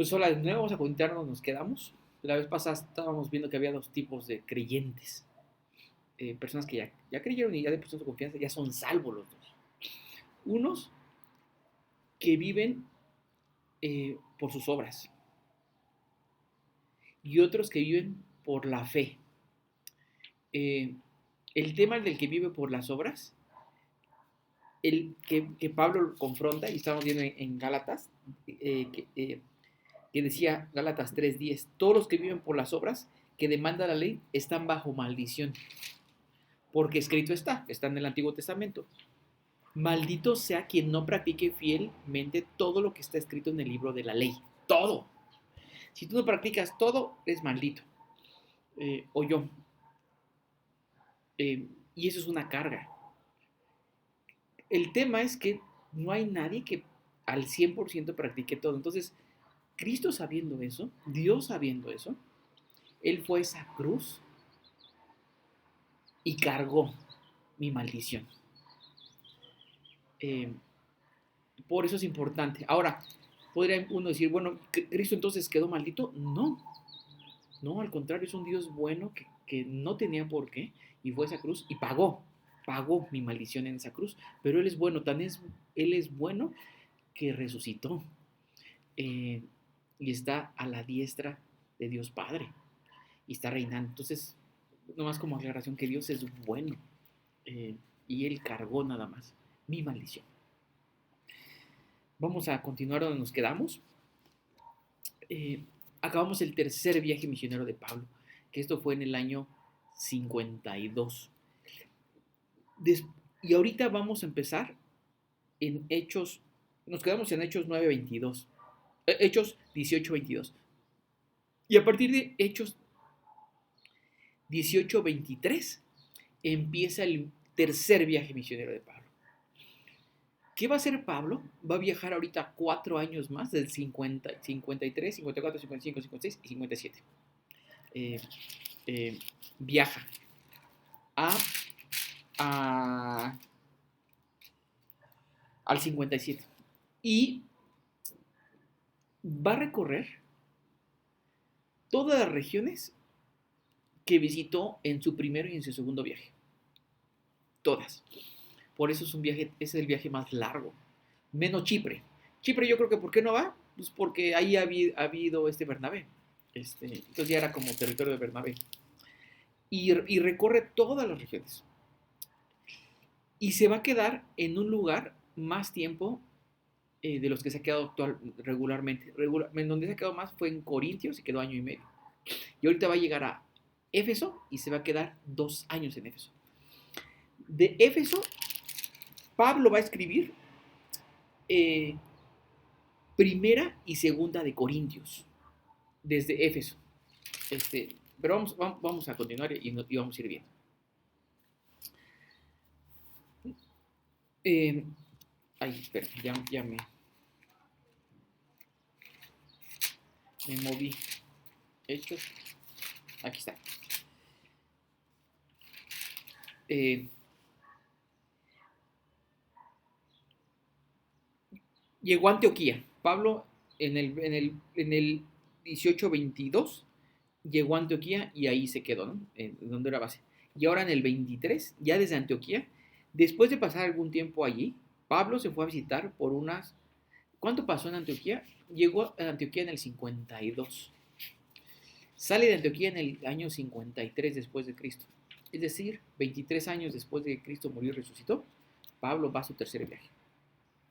Pues hola, de nuevo vamos a contarnos, nos quedamos. La vez pasada estábamos viendo que había dos tipos de creyentes. Personas que ya creyeron y ya depositaron su confianza, ya son salvos los dos. Unos que viven por sus obras y otros que viven por la fe. Eh, el tema del que vive por las obras, que Pablo confronta, y estamos viendo en Gálatas, que decía Gálatas 3:10, todos los que viven por las obras que demanda la ley están bajo maldición, porque escrito está en el Antiguo Testamento. Maldito sea quien no practique fielmente todo lo que está escrito en el libro de la ley. Todo. Si tú no practicas todo, eres maldito. O yo. Y eso es una carga. El tema es que no hay nadie que al 100% practique todo. Entonces, Cristo sabiendo eso, Dios sabiendo eso, Él fue a esa cruz y cargó mi maldición. Eh, por eso es importante. Ahora, podría uno decir, bueno, ¿Cristo entonces quedó maldito? No, no, al contrario, es un Dios bueno que no tenía por qué y fue a esa cruz y pagó mi maldición en esa cruz. Pero Él es bueno, Él es bueno que resucitó y está a la diestra de Dios Padre y está reinando. Entonces, nomás como aclaración que Dios es bueno y Él cargó nada más mi maldición. Vamos a continuar donde nos quedamos. Acabamos el tercer viaje misionero de Pablo, que esto fue en el año 52. Y ahorita vamos a empezar en Hechos, nos quedamos en Hechos 9:22, Hechos 18:22. Y a partir de Hechos 18:23 empieza el tercer viaje misionero de Pablo. ¿Qué va a hacer Pablo? Va a viajar ahorita 4 años más, del 50, 53, 54, 55, 56 y 57. Eh, Viaja a, a, al 57 y va a recorrer todas las regiones que visitó en su primero y en su segundo viaje. Todas. Por eso es un viaje, es el viaje más largo. Menos Chipre. Chipre yo creo que ¿por qué no va? Pues porque ahí ha habido Bernabé. Entonces ya era como territorio de Bernabé. Y recorre todas las regiones. Y se va a quedar en un lugar más tiempo de los que se ha quedado regularmente. En donde se ha quedado más fue en Corintios, se quedó año y medio. Y ahorita va a llegar a Éfeso y se va a quedar 2 años en Éfeso. De Éfeso, Pablo va a escribir primera y segunda de Corintios, desde Éfeso. Pero vamos a continuar y vamos a ir bien. Espera, ya me moví. Hechos. Aquí está. Llegó a Antioquía. Pablo en el 18:22 llegó a Antioquía y ahí se quedó, ¿no? Donde era base. Y ahora en el 23, ya desde Antioquía, después de pasar algún tiempo allí, Pablo se fue a visitar por unas... ¿Cuánto pasó en Antioquía? Llegó a Antioquía en el 52. Sale de Antioquía en el año 53 después de Cristo. Es decir, 23 años después de que Cristo murió y resucitó, Pablo va a su tercer viaje.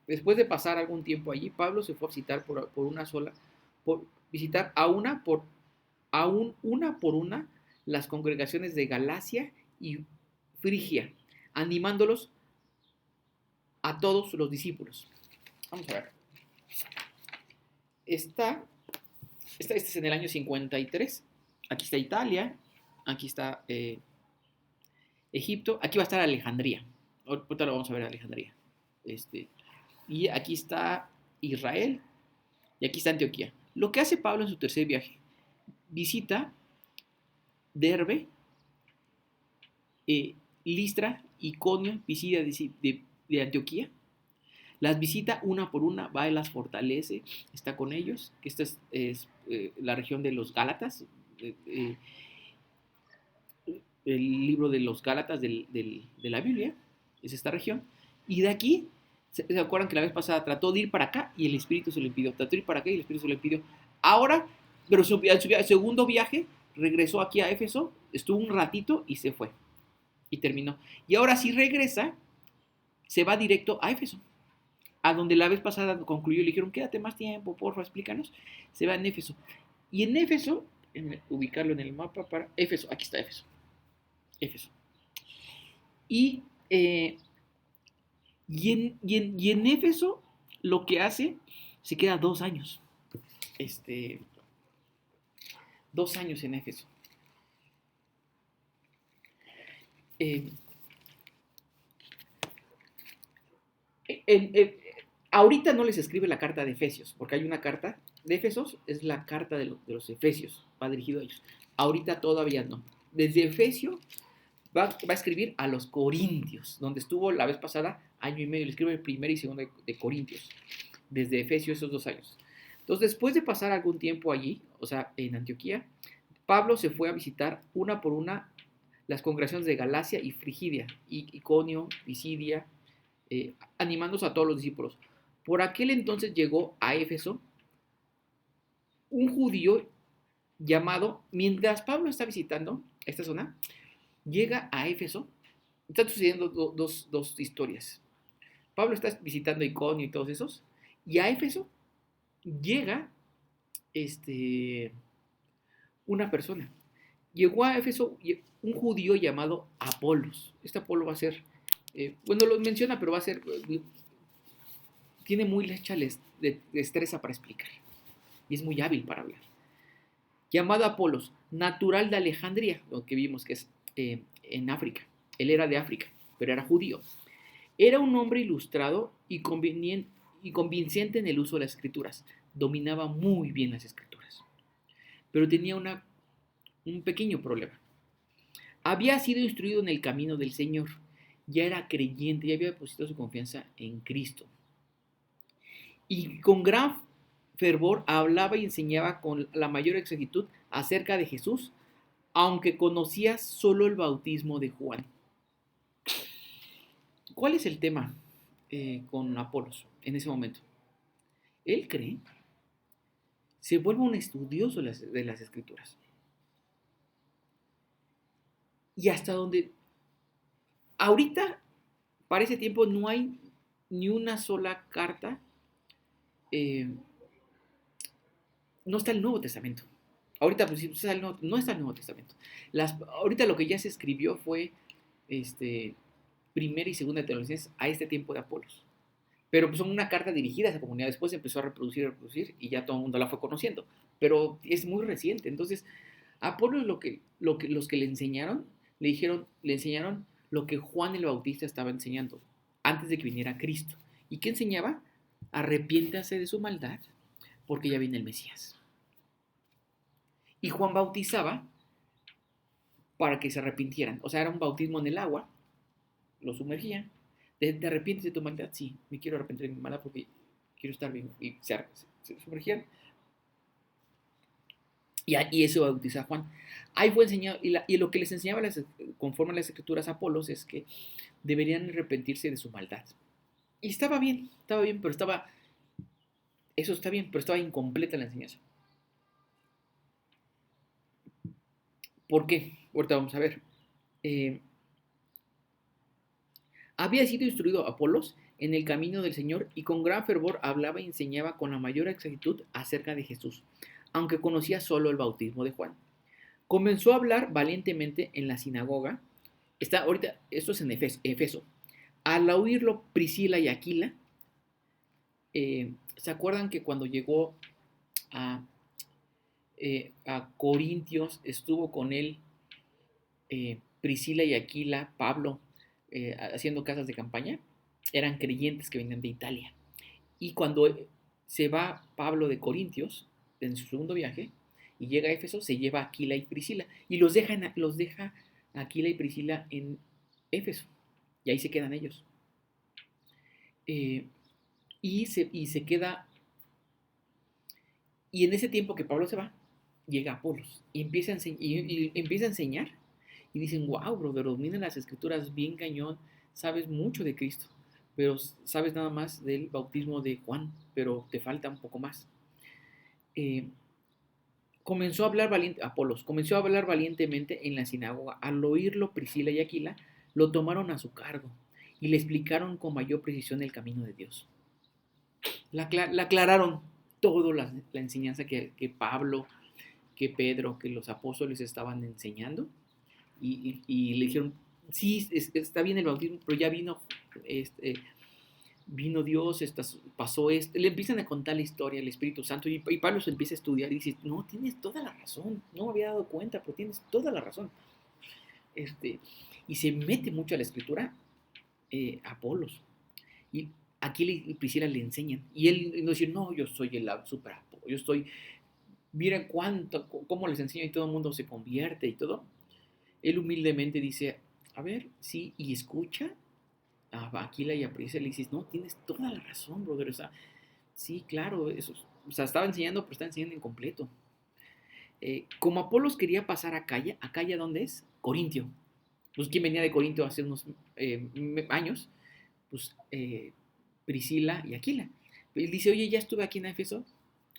Después de pasar algún tiempo allí, Pablo se fue a visitar por visitar una por una las congregaciones de Galacia y Frigia, animándolos a todos los discípulos. Vamos a ver. Este es en el año 53. Aquí está Italia, aquí está Egipto, aquí va a estar Alejandría. Ahorita lo vamos a ver, Alejandría. Y aquí está Israel y aquí está Antioquía. Lo que hace Pablo en su tercer viaje, visita Derbe, Listra, Iconio, Pisidia de Antioquía, Las visita una por una, va y las fortalece, está con ellos, que esta es la región de los Gálatas, el libro de los Gálatas de la Biblia, es esta región, y de aquí, ¿se acuerdan que la vez pasada trató de ir para acá y el Espíritu se lo impidió? Trató de ir para acá y el Espíritu se lo impidió. Ahora, pero su segundo viaje, regresó aquí a Éfeso, estuvo un ratito y se fue, y terminó. Y ahora sí regresa, se va directo a Éfeso, a donde la vez pasada concluyó, le dijeron, quédate más tiempo, porfa, explícanos. Se va en Éfeso. Y en Éfeso, ubicarlo en el mapa para Éfeso, aquí está Éfeso. Éfeso. Y, en Éfeso lo que hace, se queda 2 años. 2 años en Éfeso. Ahorita no les escribe la carta de Efesios, porque hay una carta de Efesos, es la carta de los Efesios, va dirigido a ellos. Ahorita todavía no. Desde Efesio va a escribir a los Corintios, donde estuvo la vez pasada año y medio. Le escribe el primero y segundo de Corintios, desde Efesio esos 2 años. Entonces, después de pasar algún tiempo allí, o sea, en Antioquía, Pablo se fue a visitar una por una las congregaciones de Galacia y Frigidia, Iconio, Pisidia, animándose a todos los discípulos. Por aquel entonces llegó a Éfeso un judío llamado, mientras Pablo está visitando esta zona, llega a Éfeso. Están sucediendo dos historias. Pablo está visitando Iconio y todos esos, y a Éfeso llega una persona. Llegó a Éfeso un judío llamado Apolos. Este Apolo va a ser, bueno, lo menciona, pero va a ser, tiene muy lecha destreza para explicar, y es muy hábil para hablar. Llamado Apolos, natural de Alejandría, lo que vimos que es en África. Él era de África, pero era judío. Era un hombre ilustrado y convincente en el uso de las escrituras. Dominaba muy bien las escrituras. Pero tenía un pequeño problema. Había sido instruido en el camino del Señor. Ya era creyente, ya había depositado su confianza en Cristo. Y con gran fervor hablaba y enseñaba con la mayor exactitud acerca de Jesús, aunque conocía solo el bautismo de Juan. ¿Cuál es el tema con Apolos en ese momento? Él cree, se vuelve un estudioso de las escrituras. Y hasta donde, ahorita, para ese tiempo, no hay ni una sola carta, no está el Nuevo Testamento. Ahorita, pues, no está el Nuevo Testamento. Ahorita lo que ya se escribió fue Primera y Segunda de Tesalonicenses a este tiempo de Apolos. Pero pues, son una carta dirigida a esa comunidad. Después se empezó a reproducir y ya todo el mundo la fue conociendo. Pero es muy reciente. Entonces, a Apolos los que le enseñaron, le enseñaron lo que Juan el Bautista estaba enseñando antes de que viniera Cristo. ¿Y qué enseñaba? Arrepiéntase de su maldad, porque ya viene el Mesías. Y Juan bautizaba para que se arrepintieran. O sea, era un bautismo en el agua, lo sumergían. ¿Te arrepientes de tu maldad? Sí, me quiero arrepentir de mi maldad porque quiero estar bien. Y se sumergían. Y eso bautiza a Juan. Ahí fue enseñado, y lo que les enseñaba conforme a las escrituras a Apolos es que deberían arrepentirse de su maldad. Y estaba bien, pero eso está bien, pero estaba incompleta la enseñanza. ¿Por qué? Ahorita vamos a ver. Había sido instruido Apolos en el camino del Señor y con gran fervor hablaba y enseñaba con la mayor exactitud acerca de Jesús, aunque conocía solo el bautismo de Juan. Comenzó a hablar valientemente en la sinagoga. Ahorita, esto es en Efeso. Al oírlo Priscila y Aquila, ¿se acuerdan que cuando llegó a Corintios estuvo con él Priscila y Aquila, Pablo, haciendo casas de campaña? Eran creyentes que venían de Italia. Y cuando se va Pablo de Corintios, en su segundo viaje, y llega a Éfeso, se lleva a Aquila y Priscila, y los deja Aquila y Priscila en Éfeso, y ahí se quedan ellos. y se queda, y en ese tiempo que Pablo se va, llega Apolos y empieza a enseñar y dicen, wow, brother, dominan las escrituras bien cañón, sabes mucho de Cristo, pero sabes nada más del bautismo de Juan, pero te falta un poco más. Eh, Apolos comenzó a hablar valientemente en la sinagoga. Al oírlo Priscila y Aquila, lo tomaron a su cargo y le explicaron con mayor precisión el camino de Dios. Le aclararon toda la enseñanza que Pablo, que Pedro, que los apóstoles estaban enseñando y le dijeron, sí, está bien el bautismo, pero ya vino Dios, pasó esto. Le empiezan a contar la historia, el Espíritu Santo, y Pablo se empieza a estudiar y dice, no, tienes toda la razón, no me había dado cuenta, pero tienes toda la razón. Y se mete mucho a la Escritura, Apolos. Y aquí y Priscila le enseñan. Y él no dice, no, yo soy el super Apolo, yo estoy, mira cómo les enseño y todo el mundo se convierte y todo. Él humildemente dice, a ver, sí, y escucha a Aquila y a Priscila y le dices, no, tienes toda la razón, brother, o sea, sí, claro, eso, o sea, estaba enseñando, pero está enseñando incompleto. Como Apolos quería pasar a Acaya, ¿dónde es? Corintio. Pues quien venía de Corintio hace unos años, pues Priscila y Aquila. Él dice, oye, ya estuve aquí en Éfeso,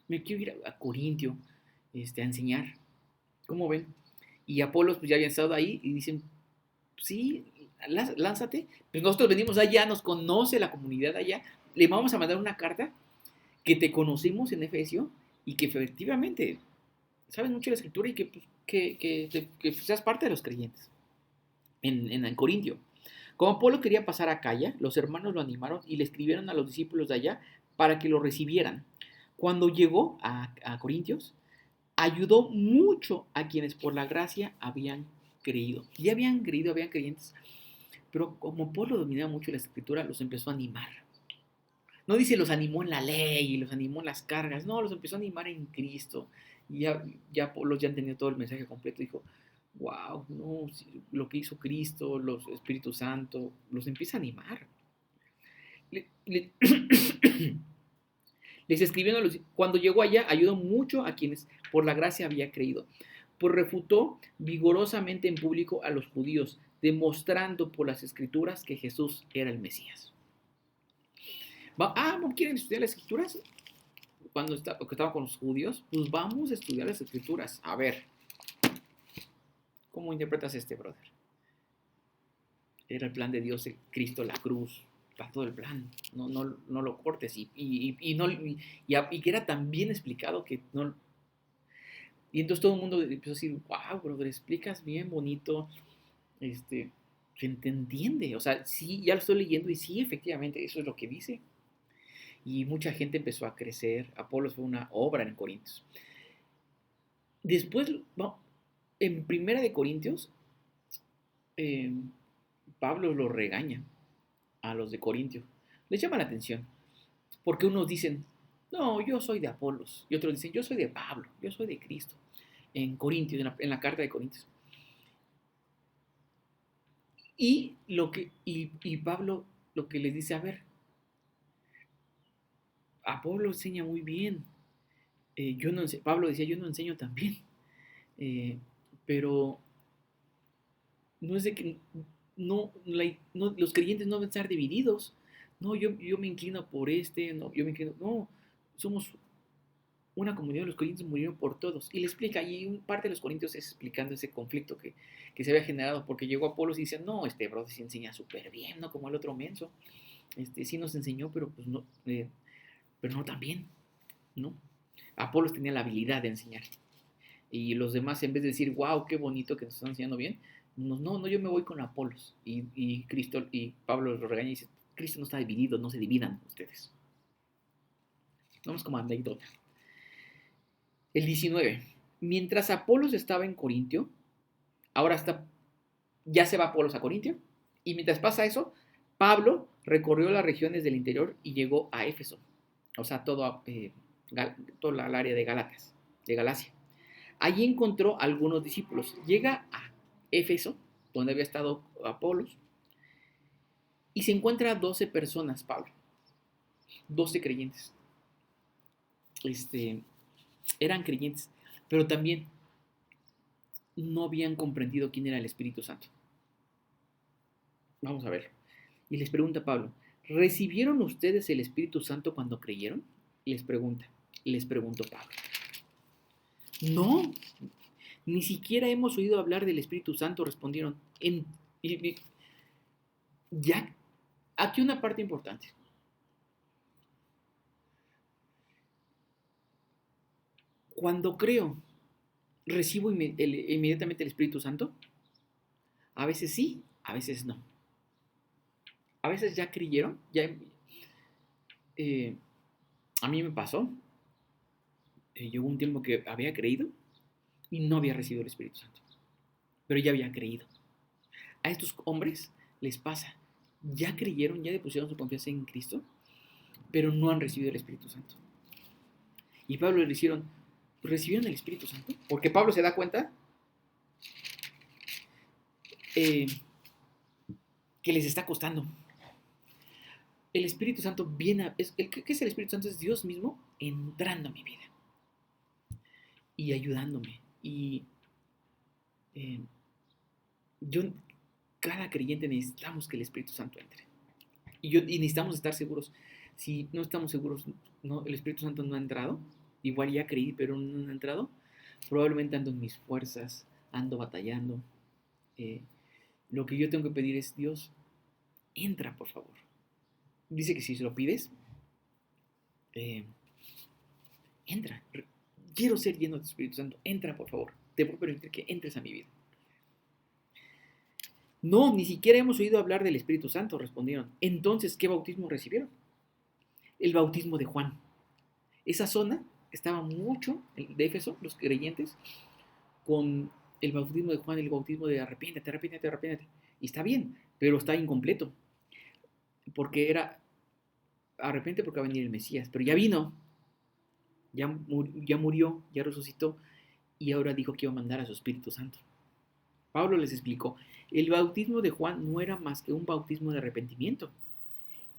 me quiero ir a Corintio a enseñar. ¿Cómo ven? Y Apolos pues ya habían estado ahí y dicen, sí, lánzate. Pues nosotros venimos allá, nos conoce la comunidad allá, le vamos a mandar una carta que te conocimos en Efesio y que efectivamente sabes mucho de la escritura y que seas parte de los creyentes en Corintio. Como Pablo quería pasar a Acaya, los hermanos lo animaron y le escribieron a los discípulos de allá para que lo recibieran. Cuando llegó a Corintios, ayudó mucho a quienes por la gracia habían creído. Ya habían creído, habían creyentes, pero como Pablo dominaba mucho la escritura, los empezó a animar. No dice los animó en la ley y los animó en las cargas, no, los empezó a animar en Cristo. Y ya Pablo ya tenía todo el mensaje completo, dijo, wow, no, lo que hizo Cristo, los Espíritu Santo, los empieza a animar. Le, le, les escribiendo cuando llegó allá, ayudó mucho a quienes por la gracia había creído. Pues refutó vigorosamente en público a los judíos, demostrando por las escrituras que Jesús era el Mesías. ¿No quieren estudiar las escrituras? Cuando estaba con los judíos, pues vamos a estudiar las escrituras. A ver, ¿cómo interpretas brother? Era el plan de Dios, el Cristo, la cruz, para todo el plan. No lo cortes. Y que era tan bien explicado que no. Y entonces todo el mundo empezó a decir, wow, brother, explicas bien bonito. Se entiende. O sea, sí, ya lo estoy leyendo y sí, efectivamente, eso es lo que dice. Y mucha gente empezó a crecer. Apolos fue una obra en Corintios. Después, en Primera de Corintios, Pablo lo regaña a los de Corintio. Les llama la atención. Porque unos dicen, no, yo soy de Apolos. Y otros dicen, yo soy de Pablo, yo soy de Cristo. En Corintios, en la carta de Corintios. Y Pablo lo que les dice, a ver, Apolo enseña muy bien. Pablo decía, yo no enseño tan bien. Pero no es de que los creyentes no deben estar divididos. No, yo me inclino por no, somos una comunidad, los corintios murieron por todos. Y le explica, y parte de los corintios es explicando ese conflicto que se había generado, porque llegó Apolos y dice, no, este brother sí enseña súper bien, no como el otro menso. Sí nos enseñó, pero pues no, pero no tan bien, ¿no? Apolos tenía la habilidad de enseñar. Y los demás, en vez de decir, wow, qué bonito que nos están enseñando bien, no, yo me voy con Apolos. Y Pablo lo regaña y dice, Cristo no está dividido, no se dividan ustedes. Vamos como anécdota. El 19. Mientras Apolos estaba en Corintio, ya se va Apolos a Corintio, y mientras pasa eso, Pablo recorrió las regiones del interior y llegó a Éfeso, o sea, toda el área de Galacia. Allí encontró a algunos discípulos. Llega a Éfeso, donde había estado Apolos, y se encuentra a 12 personas, Pablo. 12 creyentes. Eran creyentes, pero también no habían comprendido quién era el Espíritu Santo. Vamos a ver. Y les pregunta Pablo, ¿recibieron ustedes el Espíritu Santo cuando creyeron? Les preguntó Pablo. No, ni siquiera hemos oído hablar del Espíritu Santo, respondieron. Ya, aquí una parte importante. Cuando creo, ¿recibo inmediatamente el Espíritu Santo? A veces sí, a veces no. A veces ya creyeron, eh, a mí me pasó, llegó un tiempo que había creído y no había recibido el Espíritu Santo, pero ya había creído. A estos hombres les pasa, ya creyeron, ya depusieron su confianza en Cristo, pero no han recibido el Espíritu Santo. Y Pablo le hicieron, ¿recibieron el Espíritu Santo? Porque Pablo se da cuenta que les está costando. El Espíritu Santo viene, ¿qué es el Espíritu Santo? Es Dios mismo entrando a mi vida y ayudándome. Y cada creyente necesitamos que el Espíritu Santo entre. Y necesitamos estar seguros. Si no estamos seguros, no, el Espíritu Santo no ha entrado, igual ya creí, pero no ha entrado, probablemente ando en mis fuerzas, ando batallando. Lo que yo tengo que pedir es, Dios, entra, por favor. Dice que si se lo pides, entra. Quiero ser lleno del Espíritu Santo. Entra, por favor. Te voy a permitir que entres a mi vida. No, ni siquiera hemos oído hablar del Espíritu Santo, respondieron. Entonces, ¿qué bautismo recibieron? El bautismo de Juan. Esa zona estaba mucho, de Éfeso, los creyentes, con el bautismo de Juan, el bautismo de arrepiéntete, arrepiéntete, arrepiéntete. Y está bien, pero está incompleto. Porque era, arrepiéntete porque va a venir el Mesías. Pero ya vino, ya murió, ya resucitó, y ahora dijo que iba a mandar a su Espíritu Santo. Pablo les explicó, el bautismo de Juan no era más que un bautismo de arrepentimiento.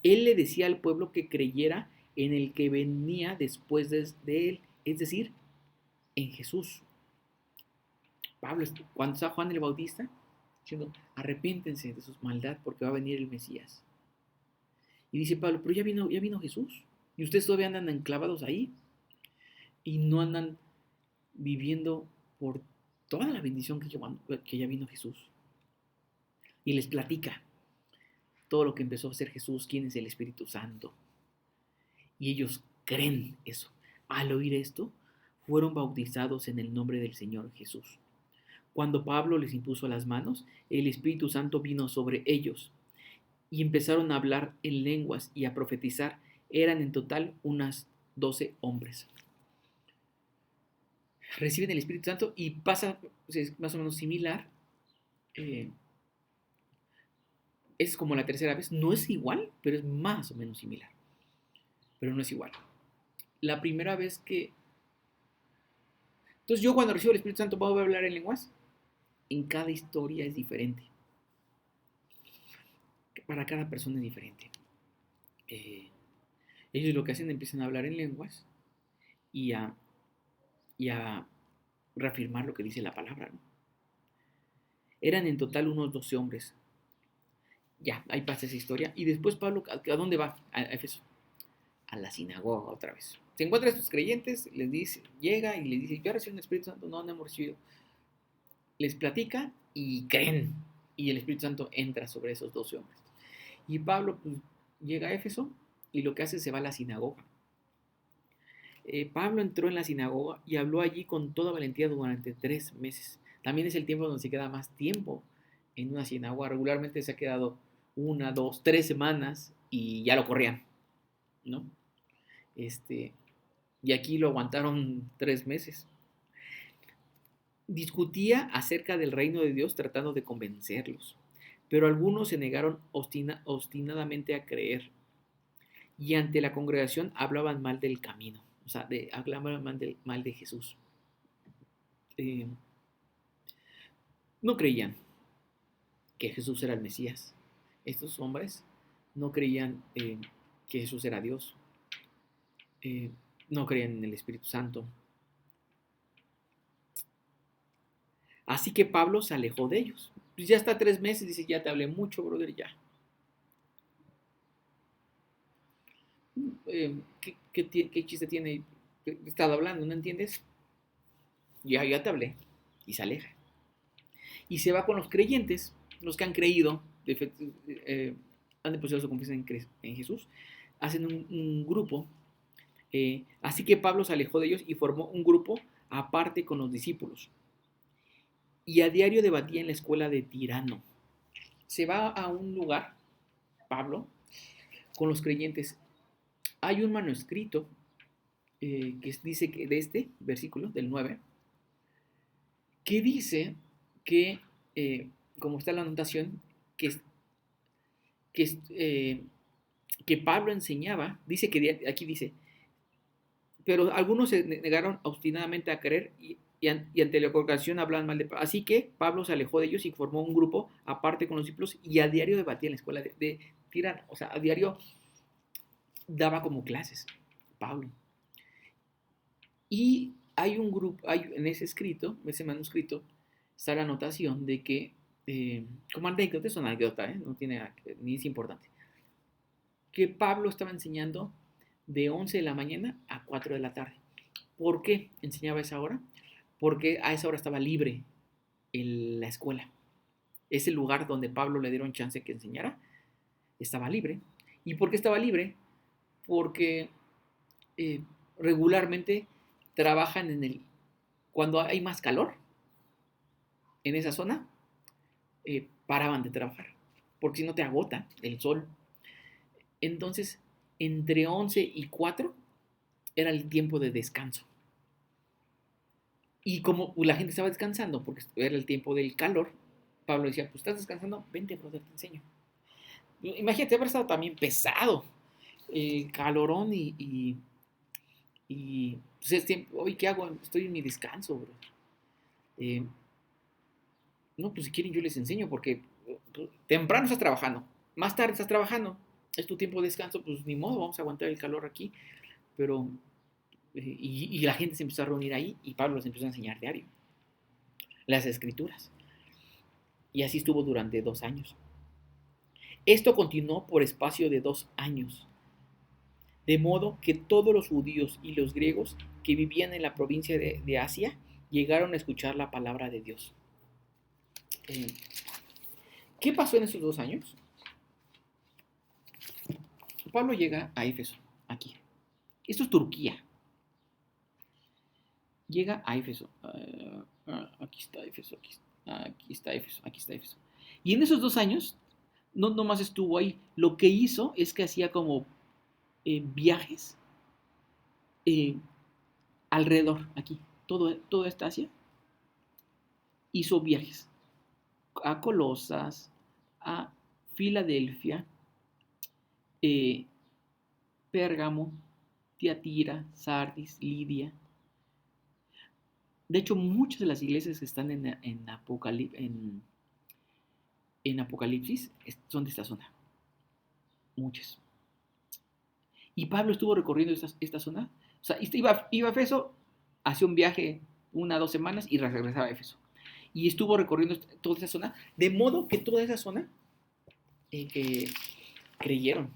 Él le decía al pueblo que creyera en el que venía después de él, es decir, en Jesús. Pablo, cuando está Juan el Bautista, diciendo, arrepiéntense de sus maldades porque va a venir el Mesías. Y dice Pablo, pero ya vino Jesús. Y ustedes todavía andan enclavados ahí y no andan viviendo por toda la bendición que ya vino Jesús. Y les platica todo lo que empezó a hacer Jesús, quién es el Espíritu Santo. Y ellos creen eso. Al oír esto, fueron bautizados en el nombre del Señor Jesús. Cuando Pablo les impuso las manos, el Espíritu Santo vino sobre ellos y empezaron a hablar en lenguas y a profetizar. Eran en total unas 12 hombres. Reciben el Espíritu Santo y pasa, es más o menos similar. Es como la tercera vez. No es igual, pero es más o menos similar. Pero no es igual. La primera vez que... Entonces yo cuando recibo el Espíritu Santo, ¿puedo hablar en lenguas? En cada historia es diferente. Para cada persona es diferente. Ellos lo que hacen, empiezan a hablar en lenguas y a reafirmar lo que dice la palabra, ¿no? Eran en total unos 12 hombres. Ya, ahí pasa esa historia. Y después Pablo, ¿a dónde va? A Éfeso. A la sinagoga otra vez. Se encuentra a estos creyentes, les dice, llega y les dice, ¿ya reciben el Espíritu Santo? No hemos recibido. Les platica y creen. Y el Espíritu Santo entra sobre esos 12 hombres. Y Pablo pues, llega a Éfeso y lo que hace es se va a la sinagoga. Pablo entró en la sinagoga y habló allí con toda valentía durante 3 meses. También es el tiempo donde se queda más tiempo en una sinagoga. Regularmente se ha quedado 1, 2, 3 semanas y ya lo corrían, ¿no? Y aquí lo aguantaron 3 meses. Discutía acerca del reino de Dios tratando de convencerlos, pero algunos se negaron obstinadamente a creer y ante la congregación hablaban mal del camino, o sea, hablaban mal de Jesús. No creían que Jesús era el Mesías. Estos hombres no creían que Jesús era Dios. eh, no creen en el Espíritu Santo. Así que Pablo se alejó de ellos. Pues ya está 3 meses, dice, ya te hablé mucho, brother, ya. ¿Qué chiste tiene? He estado hablando, ¿no entiendes? Ya te hablé. Y se aleja. Y se va con los creyentes, los que han creído, han depositado su confianza en Jesús, hacen un grupo. Así que Pablo se alejó de ellos y formó un grupo aparte con los discípulos. Y a diario debatía en la escuela de Tirano. Se va a un lugar, Pablo, con los creyentes. Hay un manuscrito que dice que de este versículo, del 9, que dice que, como está la anotación, que, que Pablo enseñaba, dice que aquí dice, pero algunos se negaron obstinadamente a creer y ante la congregación hablaban mal de Pablo. Así que Pablo se alejó de ellos y formó un grupo aparte con los discípulos y a diario debatía en la escuela de Tirano. O sea, a diario daba como clases, Pablo. Y hay un grupo, en ese escrito, ese manuscrito, está la anotación de que, como anécdota, es una anécdota, no tiene, ni es importante, que Pablo estaba enseñando de 11 de la mañana a 4 de la tarde. ¿Por qué enseñaba a esa hora? Porque a esa hora estaba libre la escuela. Ese lugar donde Pablo le dieron chance que enseñara, estaba libre. ¿Y por qué estaba libre? Porque regularmente trabajan cuando hay más calor en esa zona, paraban de trabajar, porque si no te agota el sol. Entonces, entre 11 y 4 era el tiempo de descanso. Y como la gente estaba descansando, porque era el tiempo del calor, Pablo decía, pues estás descansando, vente, brother, te enseño. Imagínate, haber estado también pesado, calorón y pues es tiempo, hoy ¿qué hago? Estoy en mi descanso, bro. Eh, no, pues si quieren yo les enseño, porque temprano estás trabajando, más tarde estás trabajando, es tu tiempo de descanso, pues ni modo, vamos a aguantar el calor aquí, pero, y la gente se empezó a reunir ahí y Pablo les empezó a enseñar diario las escrituras. Y así estuvo durante 2 años. Esto continuó por espacio de 2 años, de modo que todos los judíos y los griegos que vivían en la provincia de Asia llegaron a escuchar la palabra de Dios. ¿Qué pasó en esos 2 años? Pablo llega a Éfeso, aquí. Esto es Turquía. Llega a Éfeso. Aquí está Éfeso, aquí está Éfeso, aquí está Éfeso. Y en esos 2 años, no nomás estuvo ahí. Lo que hizo es que hacía como viajes alrededor, aquí. Toda esta Asia. Hizo viajes a Colosas, a Filadelfia, Pérgamo, Tiatira, Sardis, Lidia. De hecho, muchas de las iglesias que están en Apocalipsis son de esta zona. Muchas. Y Pablo estuvo recorriendo esta zona. O sea, iba a Éfeso, hacía un viaje 1 o 2 semanas y regresaba a Éfeso. Y estuvo recorriendo toda esa zona, de modo que toda esa zona creyeron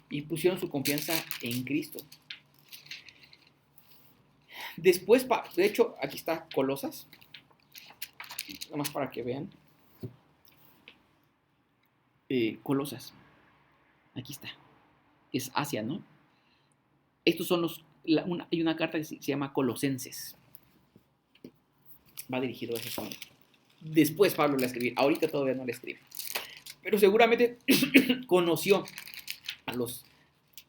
y pusieron su confianza en Cristo. Después, de hecho, aquí está Colosas, nomás para que vean. Colosas, aquí está, es Asia, ¿no? Estos son hay una carta que se llama Colosenses, va dirigido a esa zona. Después Pablo la escribió, ahorita todavía no la escribe, pero seguramente conoció a los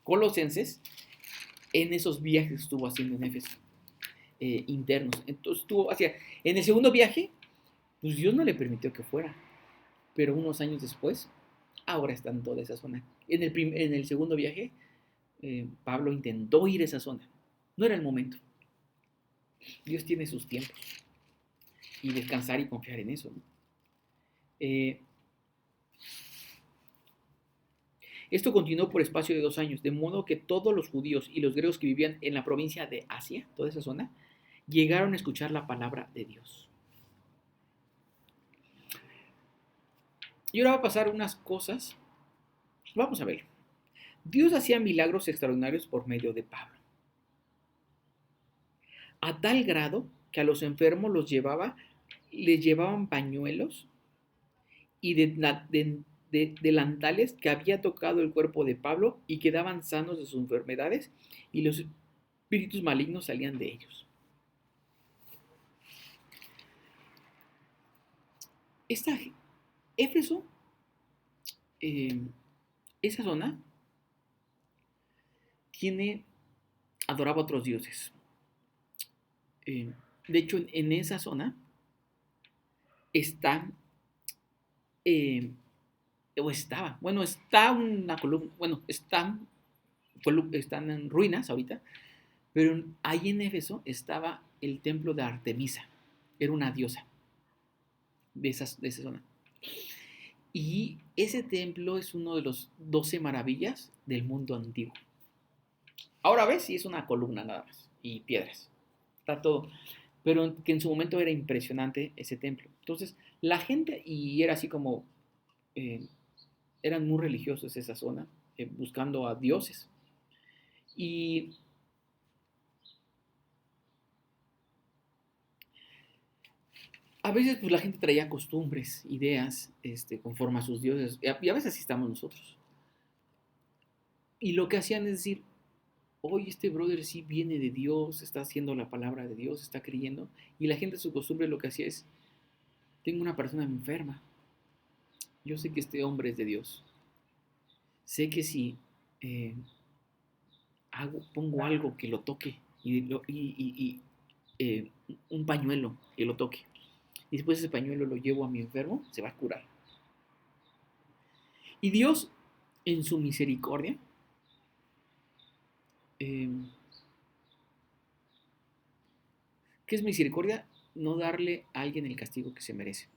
colosenses en esos viajes que estuvo haciendo en Éfeso, internos. Entonces estuvo en el segundo viaje, pues Dios no le permitió que fuera, pero unos años después, ahora está en toda esa zona. En el segundo viaje, Pablo intentó ir a esa zona, no era el momento. Dios tiene sus tiempos y descansar y confiar en eso, ¿no? Esto continuó por espacio de 2 años, de modo que todos los judíos y los griegos que vivían en la provincia de Asia, toda esa zona, llegaron a escuchar la palabra de Dios. Y ahora va a pasar unas cosas. Vamos a ver. Dios hacía milagros extraordinarios por medio de Pablo, a tal grado que a los enfermos les llevaban pañuelos y delantales que había tocado el cuerpo de Pablo y quedaban sanos de sus enfermedades, y los espíritus malignos salían de ellos. Éfeso, esa zona adoraba a otros dioses. De hecho, en esa zona está, está una columna, están en ruinas ahorita, pero ahí en Éfeso estaba el templo de Artemisa, era una diosa de esa zona. Y ese templo es uno de los 12 maravillas del mundo antiguo. Ahora ves, sí es una columna nada más y piedras. Está todo. Pero que en su momento era impresionante ese templo. Entonces, la gente, y era así como, eran muy religiosos esa zona, buscando a dioses. Y a veces pues la gente traía costumbres, ideas, conforme a sus dioses. Y a veces así estamos nosotros. Y lo que hacían es decir, oye, este brother sí viene de Dios, está haciendo la palabra de Dios, está creyendo. Y la gente, su costumbre, lo que hacía es, tengo una persona enferma. Yo sé que este hombre es de Dios. Sé que si pongo algo que lo toque, un pañuelo que lo toque, y después ese pañuelo lo llevo a mi enfermo, se va a curar. Y Dios, en su misericordia, ¿qué es misericordia? No darle a alguien el castigo que se merece.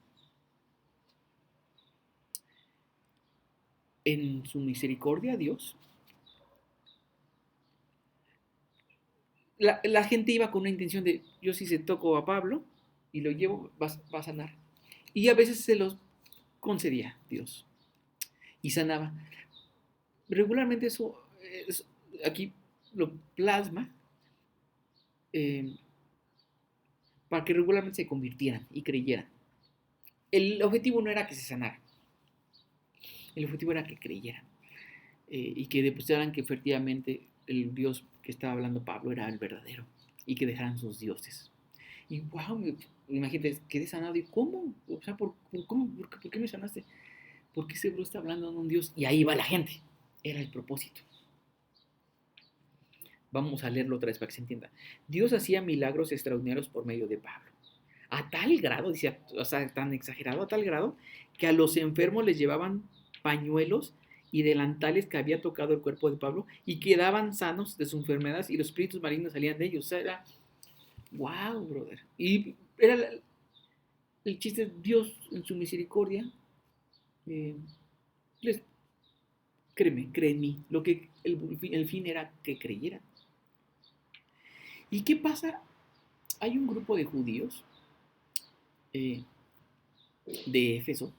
En su misericordia, Dios, la gente iba con una intención de, yo si se toco a Pablo y lo llevo, va a sanar. Y a veces se los concedía Dios y sanaba. Regularmente eso aquí lo plasma para que regularmente se convirtieran y creyeran. El objetivo no era que se sanaran, el objetivo era que creyeran y que depositaran que efectivamente el Dios que estaba hablando Pablo era el verdadero y que dejaran sus dioses. Y wow, imagínate, quedé sanado. ¿Y cómo? O sea, ¿por qué me sanaste? Porque ese bro está hablando de un Dios y ahí va la gente. Era el propósito. Vamos a leerlo otra vez para que se entienda. Dios hacía milagros extraordinarios por medio de Pablo. A tal grado, dice, o sea, tan exagerado, a tal grado, que a los enfermos les llevaban pañuelos y delantales que había tocado el cuerpo de Pablo y quedaban sanos de sus enfermedades y los espíritus malignos salían de ellos. O sea, era, wow, brother. Y era el chiste, Dios en su misericordia, les, cree en mí. El fin era que creyeran. ¿Y qué pasa? Hay un grupo de judíos de Éfeso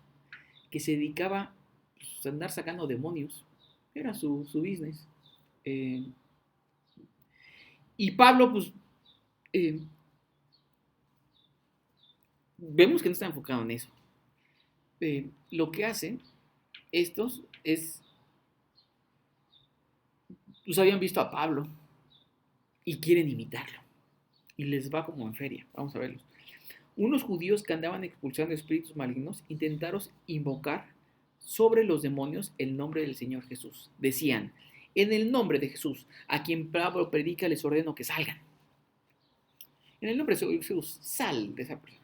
que se dedicaba pues, a andar sacando demonios. Era su business. Y Pablo, pues, vemos que no está enfocado en eso. Lo que hacen estos es, pues habían visto a Pablo y quieren imitarlo. Y les va como en feria. Vamos a verlos. Unos judíos que andaban expulsando espíritus malignos intentaron invocar sobre los demonios el nombre del Señor Jesús. Decían, en el nombre de Jesús, a quien Pablo predica, les ordeno que salgan. En el nombre de Jesús, sal de esa persona.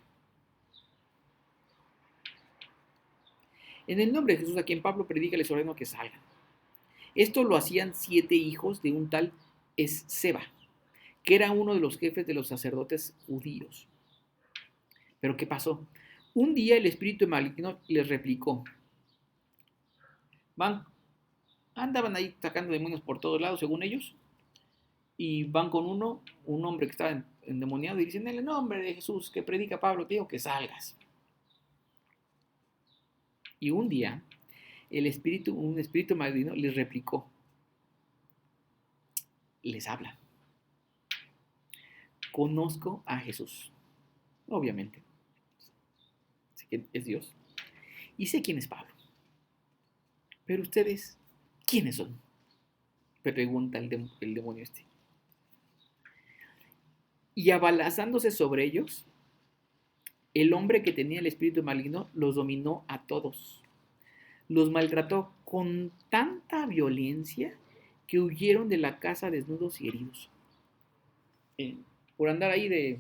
En el nombre de Jesús, a quien Pablo predica, les ordeno que salgan. Esto lo hacían 7 hijos de un tal Esceva, que era uno de los jefes de los sacerdotes judíos. Pero ¿qué pasó? Un día el espíritu maligno les replicó, van Andaban ahí sacando demonios por todos lados, según ellos, y van con un hombre que estaba endemoniado, y dicen, en el nombre de Jesús que predica Pablo, te digo que salgas. Y un día, un espíritu maligno les replicó, les habla, conozco a Jesús, obviamente, sé que es Dios, y sé quién es Pablo, pero ustedes, ¿quiénes son? Pregunta el demonio este. Y abalazándose sobre ellos, el hombre que tenía el espíritu maligno los dominó a todos. Los maltrató con tanta violencia que huyeron de la casa desnudos y heridos. Eh, por andar ahí de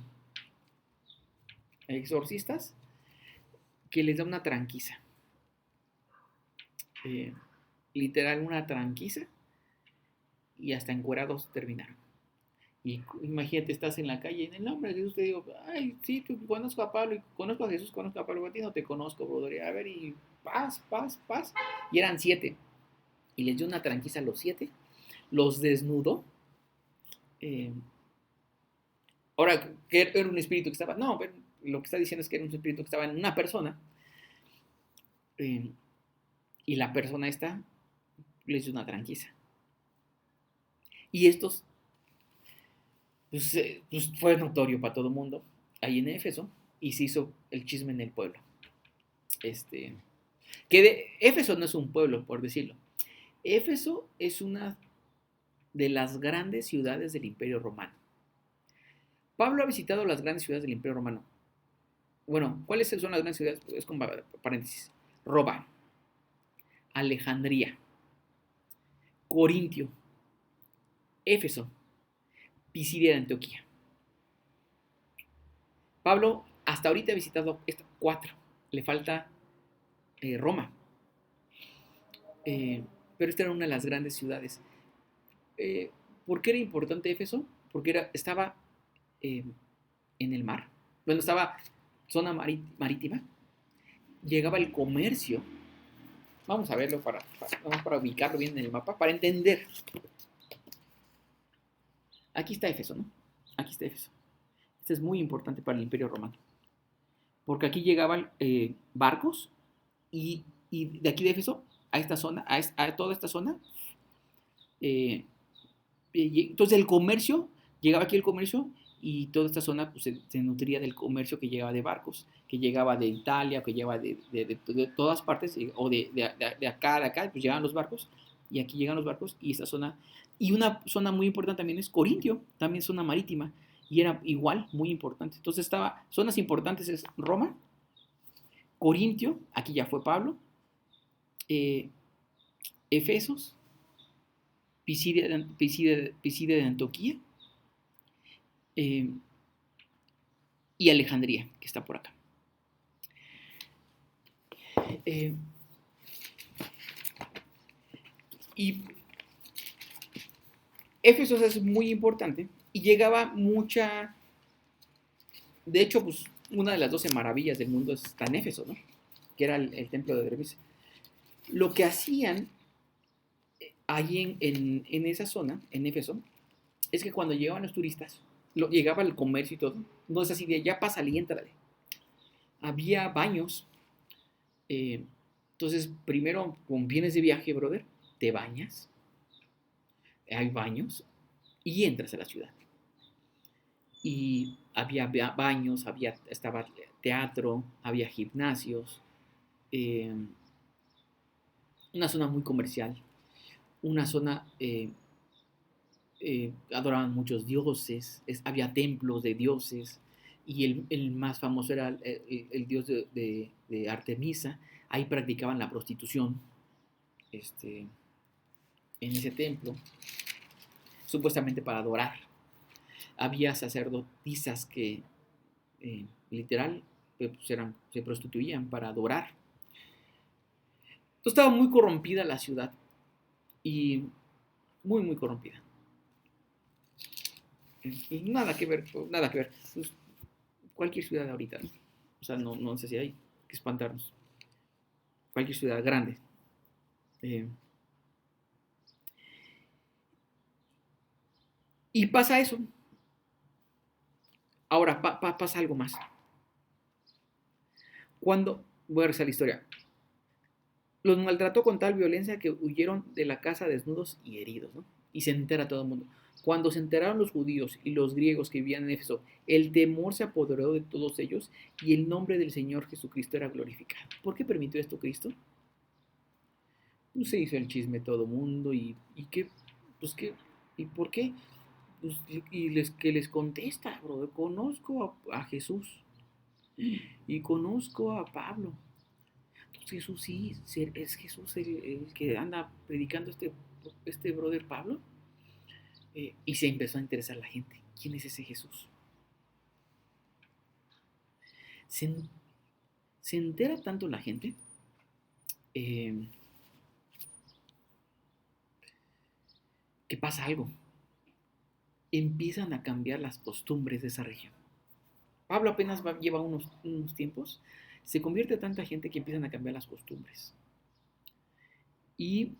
exorcistas, que les da una tranquiza. Eh, literal, una tranquiza, y hasta encuerados terminaron. Y imagínate, estás en la calle, en el nombre de Jesús te digo, ay, sí, conozco a Pablo, y conozco a Jesús, conozco a Pablo, a ti no te conozco, brother. A ver, y paz, paz, paz. Y eran 7. Y les dio una tranquiza a los 7, los desnudó. Eh, ahora, ¿qué era un espíritu que estaba? No, pero lo que está diciendo es que era un espíritu que estaba en una persona. eh, y la persona esta les dio una tranquiza. Y estos, pues fue notorio para todo el mundo ahí en Éfeso, y se hizo el chisme en el pueblo. Este, Éfeso no es un pueblo, por decirlo. Éfeso es una de las grandes ciudades del Imperio Romano. Pablo ha visitado las grandes ciudades del Imperio Romano. Bueno, ¿cuáles son las grandes ciudades? Es con paréntesis. Roma, Alejandría, Corintio, Éfeso, Pisidia de Antioquía. Pablo hasta ahorita ha visitado 4. Le falta Roma. Pero esta era una de las grandes ciudades. ¿Por qué era importante Éfeso? Porque estaba en el mar. Bueno, estaba zona marítima. Llegaba el comercio. Vamos a verlo para ubicarlo bien en el mapa, para entender. Aquí está Éfeso, ¿no? Aquí está Éfeso. Este es muy importante para el Imperio Romano. Porque aquí llegaban barcos, y de aquí de Éfeso a esta zona, a toda esta zona, entonces el comercio, llegaba aquí el comercio, y toda esta zona pues, se nutría del comercio que llegaba de barcos, que llegaba de Italia, que llegaba de todas partes, o de acá, pues llegaban los barcos, y aquí llegan los barcos, y esta zona, y una zona muy importante también es Corintio, también zona marítima, y era igual muy importante. Entonces zonas importantes es Roma, Corintio, aquí ya fue Pablo, Efesos, Pisidia de Antioquía, eh, y Alejandría, que está por acá. Y Éfeso es muy importante, y llegaba mucha. De hecho, pues una de las 12 maravillas del mundo está en Éfeso, ¿no? Que era el templo de Artemis. Lo que hacían allí en esa zona, en Éfeso, es que cuando llegaban los turistas, llegaba el comercio y todo, no es así de ya pásale y éntrale. Había baños. Entonces, primero, con vienes de viaje, brother, te bañas, hay baños, y entras a la ciudad. Y había baños, estaba teatro, había gimnasios, una zona muy comercial, una zona, adoraban muchos dioses, había templos de dioses, y el más famoso era el dios de Artemisa. Ahí practicaban la prostitución, en ese templo, supuestamente para adorar. Había sacerdotisas que literal pues, se prostituían para adorar. Entonces estaba muy corrompida la ciudad, y muy, muy corrompida. Pues nada que ver, nada que ver. Pues, cualquier ciudad ahorita, ¿no? O sea, no sé si hay que espantarnos. Cualquier ciudad grande. Y pasa eso. Ahora, pasa algo más. Voy a rezar la historia. Los maltrató con tal violencia que huyeron de la casa desnudos y heridos, ¿no? Y se entera todo el mundo. Cuando se enteraron los judíos y los griegos que vivían en Éfeso, el temor se apoderó de todos ellos y el nombre del Señor Jesucristo era glorificado. ¿Por qué permitió esto Cristo? Pues se hizo el chisme todo el mundo y qué, pues qué, ¿y por qué? Pues, que les contesta, bro, conozco a Jesús y conozco a Pablo. Entonces Jesús sí, es Jesús el que anda predicando este brother Pablo. Y se empezó a interesar la gente. ¿Quién es ese Jesús? Se, se entera tanto la gente eh, que pasa algo. Empiezan a cambiar las costumbres de esa región. Pablo apenas lleva unos tiempos. Se convierte tanta gente que empiezan a cambiar las costumbres. Y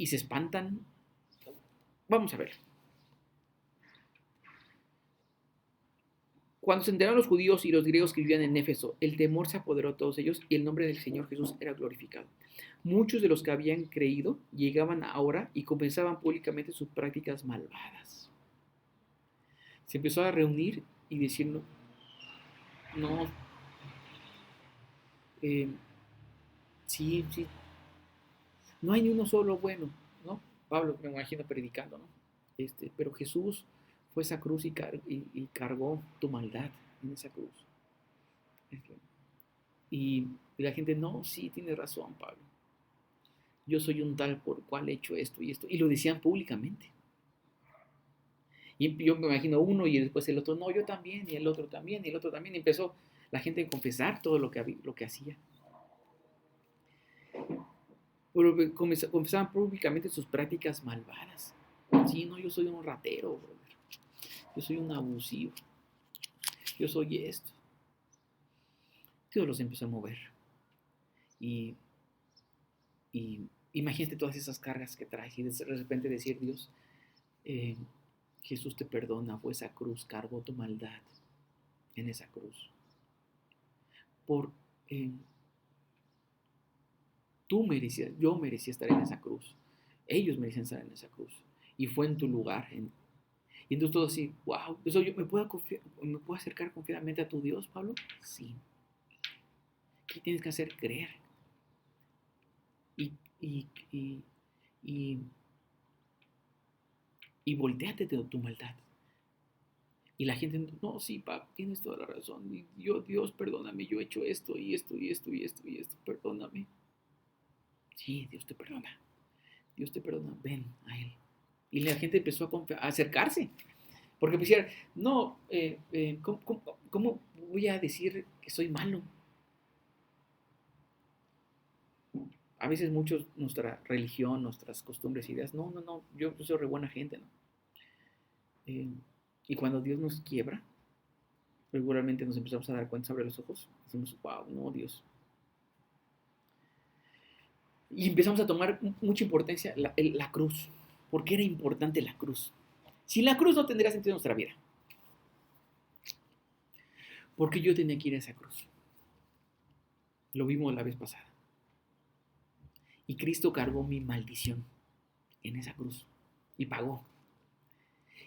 se espantan. Vamos a ver. Cuando se enteraron los judíos y los griegos que vivían en Éfeso, el temor se apoderó de todos ellos y el nombre del Señor Jesús era glorificado. Muchos de los que habían creído llegaban ahora y comenzaban públicamente sus prácticas malvadas. Se empezó a reunir y decir, no, sí, no hay ni uno solo bueno, ¿no? Pablo, me imagino predicando, ¿no? Pero Jesús fue esa cruz y cargó tu maldad en esa cruz. Y la gente, no, sí, tiene razón, Pablo. Yo soy un tal por cual he hecho esto y esto. Y lo decían públicamente. Y yo me imagino uno y después el otro, no, yo también, y el otro también, y el otro también. Y empezó la gente a confesar todo lo que hacía. Pero confesaban públicamente sus prácticas malvadas. Sí, no, yo soy un ratero, brother. Yo soy un abusivo. Yo soy esto. Dios los empezó a mover. Y imagínate todas esas cargas que traes y de repente decir, Dios, Jesús te perdona, fue esa cruz, cargó tu maldad en esa cruz. Tú merecías, yo merecía estar en esa cruz. Ellos merecían estar en esa cruz. Y fue en tu lugar. Y entonces todo así, wow, ¿eso yo me puedo acercar confiadamente a tu Dios, Pablo? Sí. ¿Qué tienes que hacer? Creer. Y volteate de tu maldad. Y la gente, no, sí, papá, tienes toda la razón. Y Dios, perdóname, yo he hecho esto y esto y esto y esto y esto, perdóname. Sí, Dios te perdona. Dios te perdona, ven a Él. Y la gente empezó a acercarse. Porque pues decían, no, ¿cómo voy a decir que soy malo? A veces muchos, nuestra religión, nuestras costumbres, ideas, no, yo soy re buena gente, ¿no? Y cuando Dios nos quiebra, regularmente nos empezamos a dar cuenta, abre los ojos, decimos, wow, no, Dios. Y empezamos a tomar mucha importancia la cruz. ¿Por qué era importante la cruz? Sin la cruz no tendría sentido en nuestra vida. Porque yo tenía que ir a esa cruz. Lo vimos la vez pasada. Y Cristo cargó mi maldición en esa cruz. Y pagó.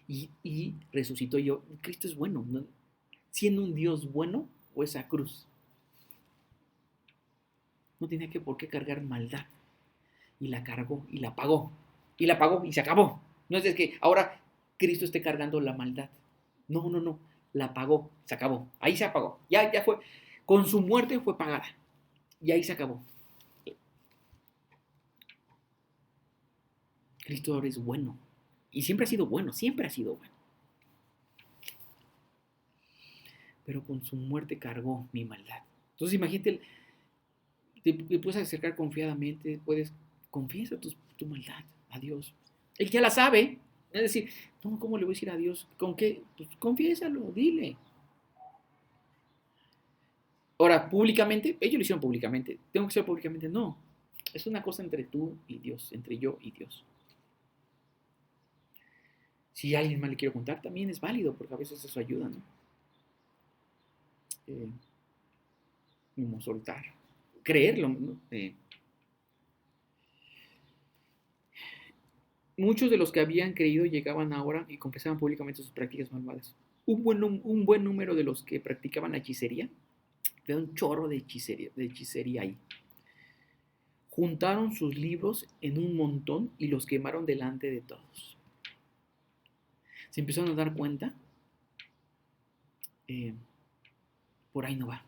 Y resucitó yo. Cristo es bueno, ¿no? Siendo un Dios bueno, o esa cruz. No tenía por qué cargar maldad. Y la cargó y la pagó. Y la pagó y se acabó. No es que ahora Cristo esté cargando la maldad. No. La pagó, se acabó. Ahí se apagó. Ya fue. Con su muerte fue pagada. Y ahí se acabó. Cristo ahora es bueno. Y siempre ha sido bueno, siempre ha sido bueno. Pero con su muerte cargó mi maldad. Entonces imagínate, te puedes acercar confiadamente, confiesa tu maldad a Dios. Él ya la sabe. Es decir, no, ¿cómo le voy a decir a Dios? ¿Con qué? Pues confiésalo, dile. Ahora, públicamente, ellos lo hicieron públicamente. ¿Tengo que ser públicamente? No. Es una cosa entre tú y Dios, entre yo y Dios. Si a alguien más le quiero contar, también es válido, porque a veces eso ayuda, ¿no? Como soltar, creerlo, ¿no? Muchos de los que habían creído llegaban ahora y confesaban públicamente sus prácticas malvadas. Un buen número de los que practicaban la hechicería, había un chorro de hechicería ahí. Juntaron sus libros en un montón y los quemaron delante de todos. Se empezaron a dar cuenta, eh, por ahí no va,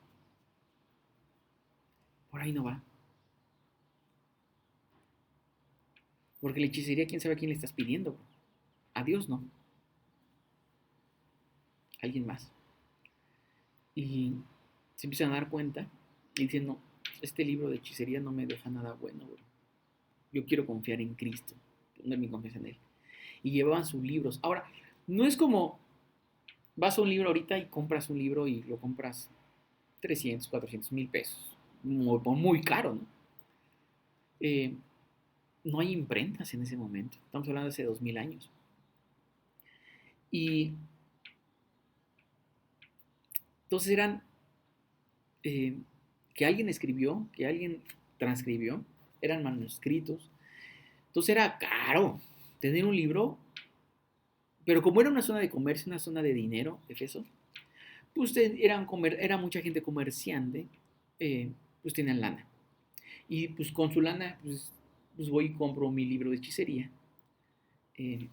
por ahí no va. Porque la hechicería, quién sabe a quién le estás pidiendo. A Dios no, a alguien más. Y se empiezan a dar cuenta y dicen, no, este libro de hechicería no me deja nada bueno, bro. Yo quiero confiar en Cristo, poner mi confianza en Él. Y llevaban sus libros. Ahora, no es como vas a un libro ahorita y compras un libro y lo compras 300, 400 mil pesos. Muy caro, ¿no? Eh, no hay imprentas en ese momento. Estamos hablando de hace 2000 años. Y entonces eran eh, que alguien escribió, que alguien transcribió, eran manuscritos. Entonces era caro tener un libro, pero como era una zona de comercio, una zona de dinero, Efeso, pues era mucha gente comerciante, pues tenían lana. Y pues con su lana, pues voy y compro mi libro de hechicería. Eh,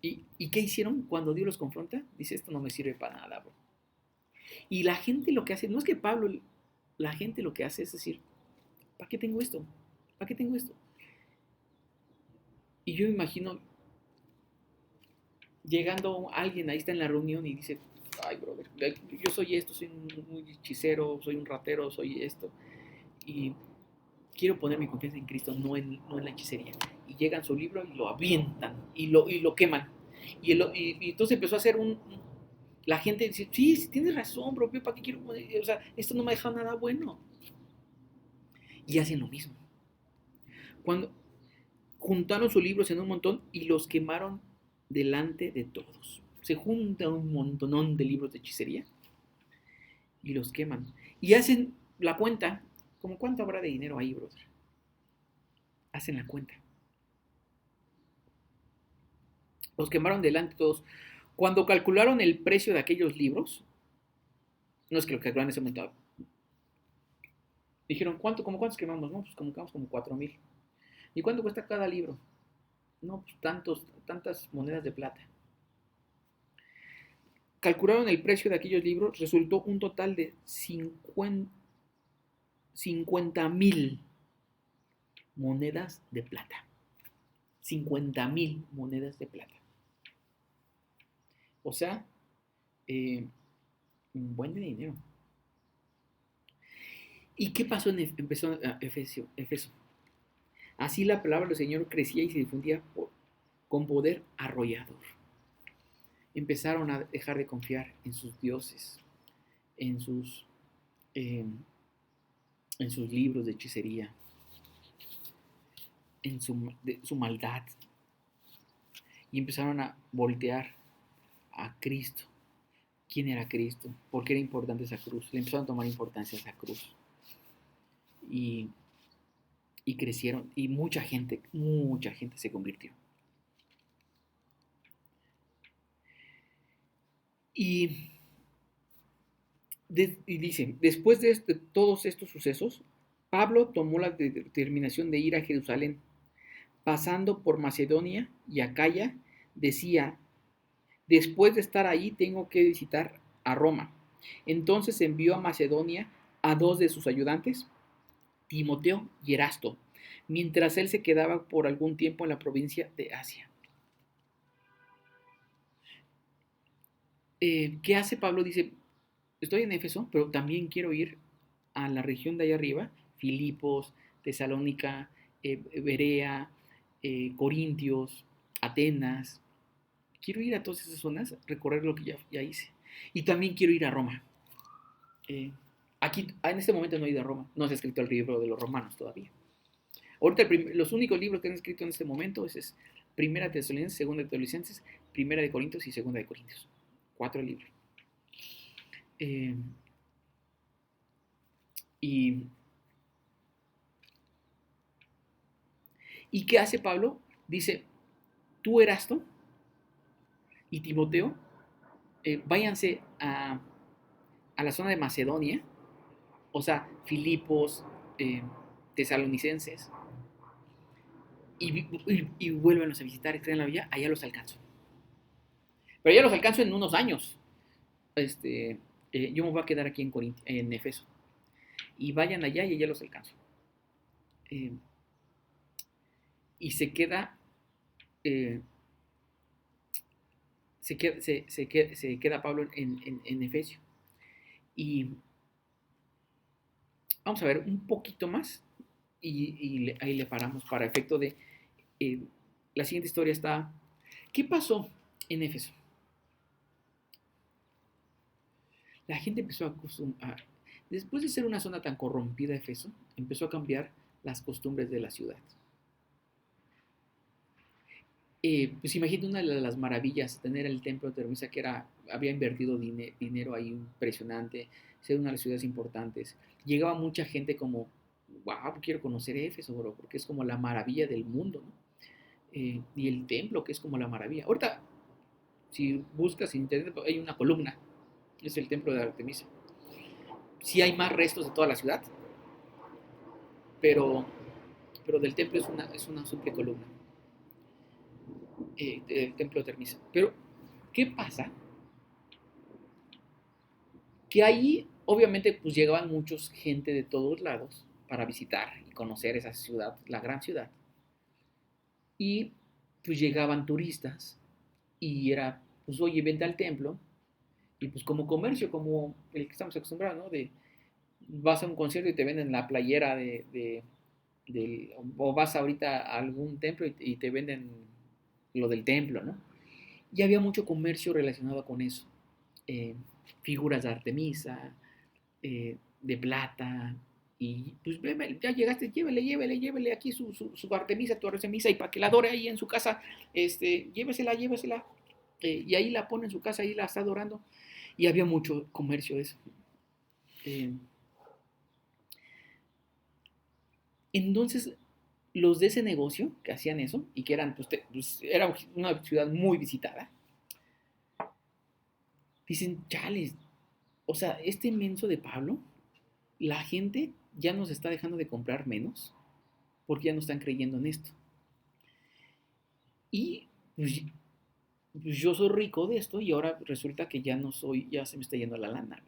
¿Y qué hicieron cuando Dios los confronta? Dice, esto no me sirve para nada, bro. Y la gente lo que hace, no es que Pablo, la gente lo que hace es decir, ¿para qué tengo esto? ¿Para qué tengo esto? Y yo me imagino llegando alguien, ahí está en la reunión y dice, ay, brother, yo soy esto, soy un hechicero, soy un ratero, soy esto. Y quiero poner mi confianza en Cristo, no en la hechicería. Y llegan su libro y lo avientan y lo queman. Y entonces empezó a hacer la gente dice, sí, sí, tienes razón, bro, ¿para qué quiero poner? O sea, esto no me ha dejado nada bueno. Y hacen lo mismo. Cuando juntaron sus libros en un montón y los quemaron delante de todos. Se junta un montonón de libros de hechicería y los queman. Y hacen la cuenta, como cuánto habrá de dinero ahí, brother. Hacen la cuenta. Los quemaron delante de todos. Cuando calcularon el precio de aquellos libros, no es que lo calcularon en ese momento, dijeron, ¿cuántos quemamos? No, pues quemamos como 4,000. ¿Y cuánto cuesta cada libro? No, pues tantas monedas de plata. Calcularon el precio de aquellos libros, resultó un total de 50,000 monedas de plata. 50,000 monedas de plata. O sea, un buen de dinero. ¿Y qué pasó en Efeso? Así la palabra del Señor crecía y se difundía con poder arrollador. Empezaron a dejar de confiar en sus dioses, en sus, eh, en sus libros de hechicería, en su maldad. Y empezaron a voltear a Cristo. ¿Quién era Cristo? ¿Por qué era importante esa cruz? Le empezaron a tomar importancia a esa cruz. Y, y crecieron. Y mucha gente se convirtió. Y dice, después de todos estos sucesos, Pablo tomó la determinación de ir a Jerusalén. Pasando por Macedonia y Acaya, decía, después de estar allí tengo que visitar a Roma. Entonces envió a Macedonia a 2 de sus ayudantes, Timoteo y Erasto, mientras él se quedaba por algún tiempo en la provincia de Asia. ¿Qué hace Pablo? Dice, estoy en Éfeso, pero también quiero ir a la región de allá arriba, Filipos, Tesalónica, Berea, Corintios, Atenas. Quiero ir a todas esas zonas, recorrer lo que ya hice. Y también quiero ir a Roma. Aquí, en este momento no he ido a Roma, no se ha escrito el libro de los romanos todavía. Ahorita los únicos libros que han escrito en este momento es Primera de Tesalonicenses, Segunda de Tesalonicenses, Primera de Corintios y Segunda de Corintios. 4 libros. Eh, y, ¿Y qué hace Pablo? Dice, tú, Erasto y Timoteo, váyanse a la zona de Macedonia, o sea, Filipos, tesalonicenses, y vuélvenlos a visitar, extraen la villa, allá los alcanzo. Pero ya los alcanzo en unos años. Yo me voy a quedar aquí en Efeso. Y vayan allá y allá los alcanzo. Y se queda, se queda Pablo en Efesio. Y vamos a ver un poquito más y ahí le paramos para efecto de la siguiente historia está. ¿Qué pasó en Éfeso? La gente empezó a después de ser una zona tan corrompida, Éfeso empezó a cambiar las costumbres de la ciudad. Pues imagínate una de las maravillas, tener el templo de Artemisa que había invertido dinero ahí impresionante, ser una de las ciudades importantes. Llegaba mucha gente como, wow, quiero conocer Éfeso, bro, porque es como la maravilla del mundo, ¿no? Y el templo, que es como la maravilla. Ahorita, si buscas en internet, hay una columna, es el templo de Artemisa. Sí hay más restos de toda la ciudad, pero del templo es una simple columna. Del templo de Artemisa. Pero, ¿qué pasa? Que ahí, obviamente, pues llegaban muchos gente de todos lados para visitar y conocer esa ciudad, la gran ciudad. Y pues llegaban turistas y era, pues oye, vente al templo. Y pues como comercio, como el que estamos acostumbrados, ¿no? Vas a un concierto y te venden la playera o vas ahorita a algún templo y te venden lo del templo, ¿no? Y había mucho comercio relacionado con eso. Figuras de Artemisa, de plata, y pues ya llegaste, llévele aquí su Artemisa, tu Artemisa, y para que la adore ahí en su casa, llévesela. Y ahí la pone en su casa, ahí la está adorando. Y había mucho comercio de eso. Entonces, los de ese negocio que hacían eso y que eran, pues era una ciudad muy visitada, dicen, chales, o sea, este inmenso de Pablo, la gente ya nos está dejando de comprar menos porque ya no están creyendo en esto. Y pues yo soy rico de esto y ahora resulta que ya no soy, ya se me está yendo la lana.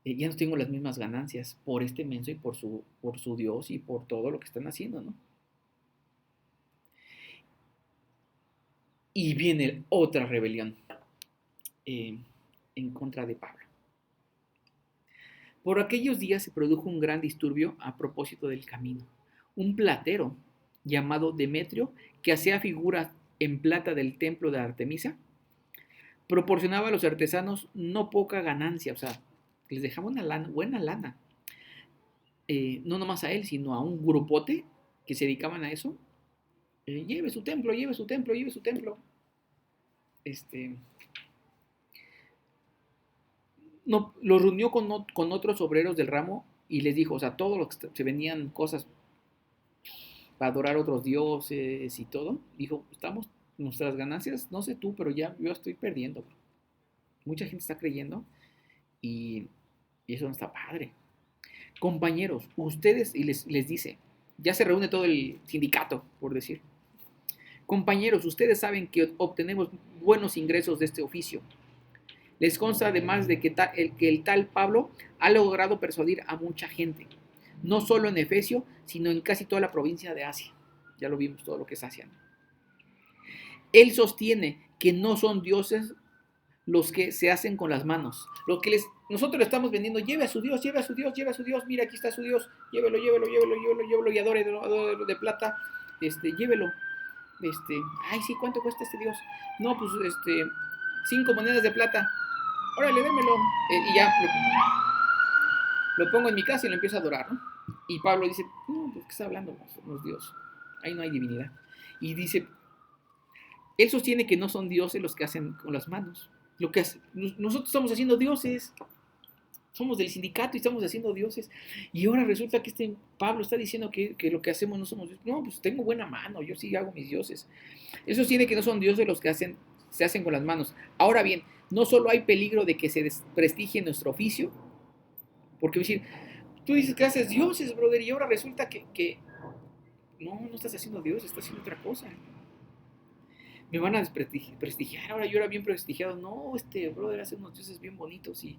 Ya no tengo las mismas ganancias por este menso y por su Dios y por todo lo que están haciendo, ¿no? Y viene otra rebelión en contra de Pablo. Por aquellos días se produjo un gran disturbio a propósito del camino. Un platero llamado Demetrio, que hacía figuras en plata del templo de Artemisa, proporcionaba a los artesanos no poca ganancia, o sea, les dejaba una buena lana. No nomás a él, sino a un grupote que se dedicaban a eso. Lleve su templo. No, los reunió con otros obreros del ramo y les dijo, o sea, todos los que se vendían cosas para adorar a otros dioses y todo, dijo, nuestras ganancias, no sé tú, pero ya yo estoy perdiendo. Mucha gente está creyendo y eso no está padre. Compañeros, ustedes, y les dice, ya se reúne todo el sindicato, por decir. Compañeros, ustedes saben que obtenemos buenos ingresos de este oficio. Les consta además de que el tal Pablo ha logrado persuadir a mucha gente, no solo en Efesio, sino en casi toda la provincia de Asia. Ya lo vimos todo lo que es Asia. Él sostiene que no son dioses los que se hacen con las manos. Nosotros le estamos vendiendo, lleve a su Dios, mira, aquí está su Dios, llévelo, y adore de plata, llévelo. Ay, sí, ¿cuánto cuesta este Dios? No, pues, 5 monedas de plata. Órale, démelo. Y ya lo pongo en mi casa y lo empiezo a adorar, ¿no? Y Pablo dice, no, pues, ¿qué está hablando? No es Dios. Ahí no hay divinidad. Y dice, él sostiene que no son dioses los que hacen con las manos. Nosotros estamos haciendo dioses. Somos del sindicato y estamos haciendo dioses. Y ahora resulta que Pablo está diciendo que lo que hacemos no somos dioses. No, pues tengo buena mano, yo sí hago mis dioses. Él sostiene que no son dioses los que se hacen con las manos. Ahora bien, no solo hay peligro de que se desprestigie nuestro oficio, porque decir, tú dices que haces dioses, brother, y ahora resulta que no estás haciendo dioses, estás haciendo otra cosa. Me van a desprestigiar, ahora yo era bien prestigiado. No, brother hace unos dioses bien bonitos y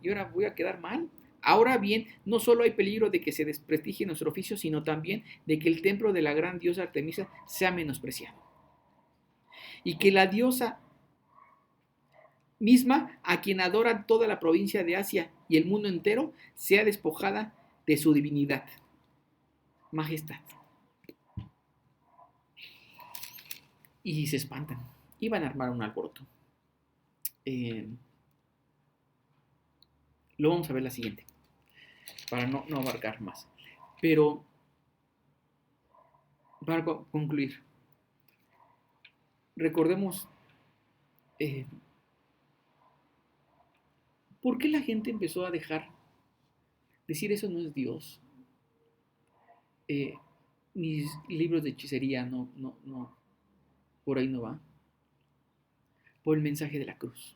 ahora voy a quedar mal. Ahora bien, no solo hay peligro de que se desprestigie nuestro oficio, sino también de que el templo de la gran diosa Artemisa sea menospreciado. Y que la diosa misma, a quien adora toda la provincia de Asia y el mundo entero, sea despojada de su divinidad, majestad. Y se espantan. Iban a armar un alboroto. Lo vamos a ver la siguiente, para no abarcar más. Pero, para concluir, recordemos ¿por qué la gente empezó a decir eso no es Dios? Mis libros de hechicería no, por ahí no va. Por el mensaje de la cruz.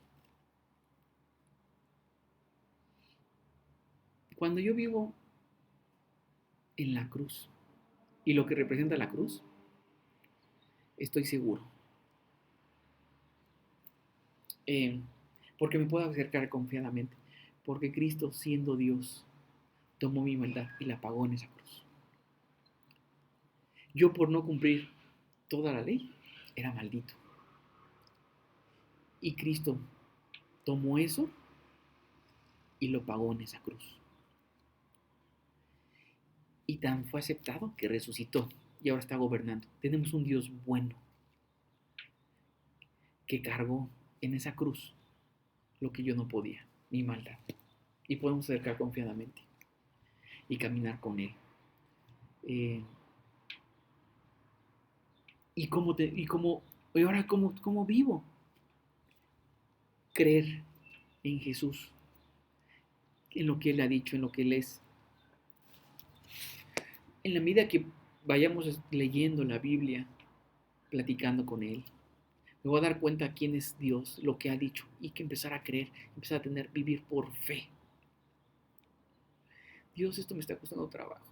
Cuando yo vivo en la cruz y lo que representa la cruz, estoy seguro. Porque me puedo acercar confiadamente. Porque Cristo, siendo Dios, tomó mi maldad y la pagó en esa cruz. Yo, por no cumplir toda la ley, era maldito. Y Cristo tomó eso y lo pagó en esa cruz. Y tan fue aceptado que resucitó y ahora está gobernando. Tenemos un Dios bueno que cargó en esa cruz lo que yo no podía, mi maldad. Y podemos acercar confiadamente y caminar con Él. ¿Y ahora cómo vivo? Creer en Jesús, en lo que Él ha dicho, en lo que Él es. En la medida que vayamos leyendo la Biblia, platicando con Él, me voy a dar cuenta quién es Dios, lo que ha dicho, y que empezar a creer, empezar a vivir por fe. Dios, esto me está costando trabajo,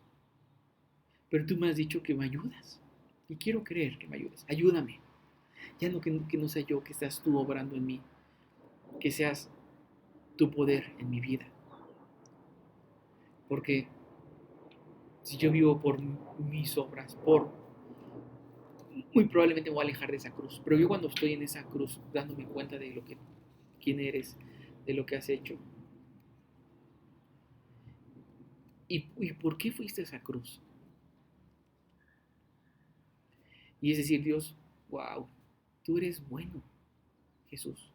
pero tú me has dicho que me ayudas, y quiero creer que me ayudas. Ayúdame. Ya no que no sea yo, que seas tú obrando en mí, que seas tu poder en mi vida. Porque si yo vivo por mis obras, muy probablemente me voy a alejar de esa cruz. Pero yo cuando estoy en esa cruz, dándome cuenta de quién eres, de lo que has hecho. ¿Y por qué fuiste a esa cruz? Y es decir, Dios, wow, tú eres bueno, Jesús,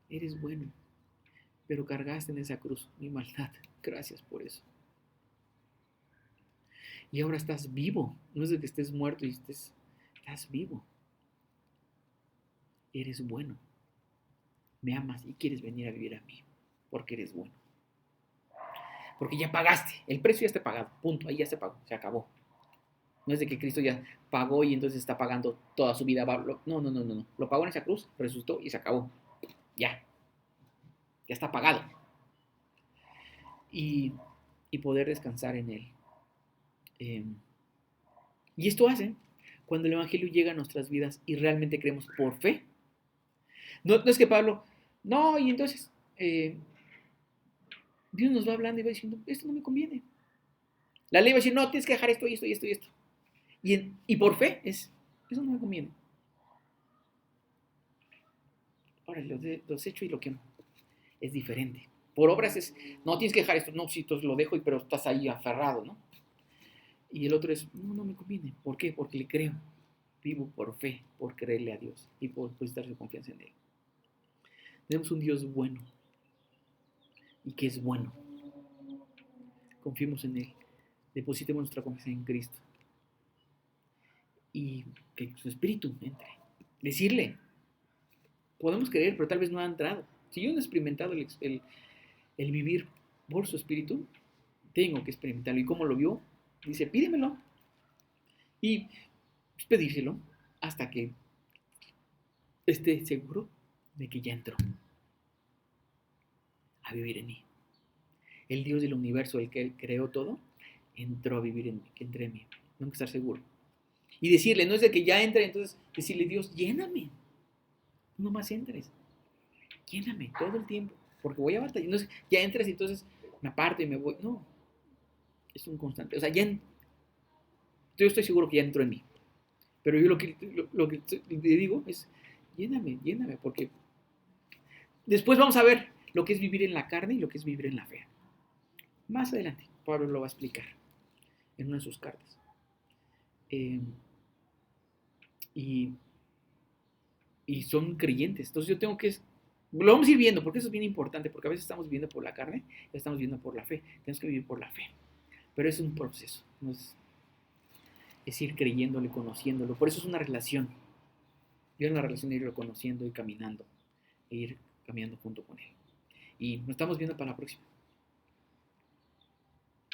eres bueno, pero cargaste en esa cruz mi maldad. Gracias por eso. Y ahora estás vivo, no es de que estés muerto y estás vivo. Eres bueno, me amas y quieres venir a vivir a mí, porque eres bueno. Porque ya pagaste, el precio ya está pagado, punto, ahí ya se pagó, se acabó. No es de que Cristo ya pagó y entonces está pagando toda su vida. No. Lo pagó en esa cruz, resucitó y se acabó. Ya está pagado. Y poder descansar en Él. Y esto hace cuando el Evangelio llega a nuestras vidas y realmente creemos por fe. No es que Pablo, no, y entonces Dios nos va hablando y va diciendo, esto no me conviene. La ley va a decir, no, tienes que dejar esto y esto y esto y esto. Y por fe eso no me conviene. Ahora los echo y lo quemo. Es diferente. Por obras no tienes que dejar esto, no, sí, entonces lo dejo, pero estás ahí aferrado, ¿no? Y el otro es, no me conviene. ¿Por qué? Porque le creo. Vivo por fe, por creerle a Dios y por depositar su confianza en Él. Tenemos un Dios bueno y que es bueno. Confiemos en Él. Depositemos nuestra confianza en Cristo. y que su espíritu entre. Decirle, podemos creer, pero tal vez no ha entrado. Si yo no he experimentado el vivir por su espíritu, tengo que experimentarlo. ¿Y cómo lo vio? Dice, pídemelo. Y pues, pedírselo hasta que esté seguro de que ya entró a vivir en mí. El Dios del universo, el que creó todo, entró a vivir en mí, que entré en mí. Tengo que estar seguro. Y decirle, no es de que ya entre, entonces decirle, Dios, lléname. No más entres. Lléname todo el tiempo. Porque voy a batallar. No es, ya entres y entonces me aparto y me voy. No. Es un constante. O sea, yo estoy seguro que ya entró en mí. Pero yo lo que le digo es, lléname, lléname. Porque después vamos a ver lo que es vivir en la carne y lo que es vivir en la fe. Más adelante, Pablo lo va a explicar en una de sus cartas. Y son creyentes. Entonces yo tengo que... Lo vamos a ir viendo, porque eso es bien importante, porque a veces estamos viviendo por la carne, ya estamos viviendo por la fe. Tenemos que vivir por la fe. Pero es un proceso, no es ir creyéndole, conociéndolo. Por eso es una relación. Y es una relación de irlo conociendo y caminando, e ir caminando junto con él. Y nos estamos viendo para la próxima.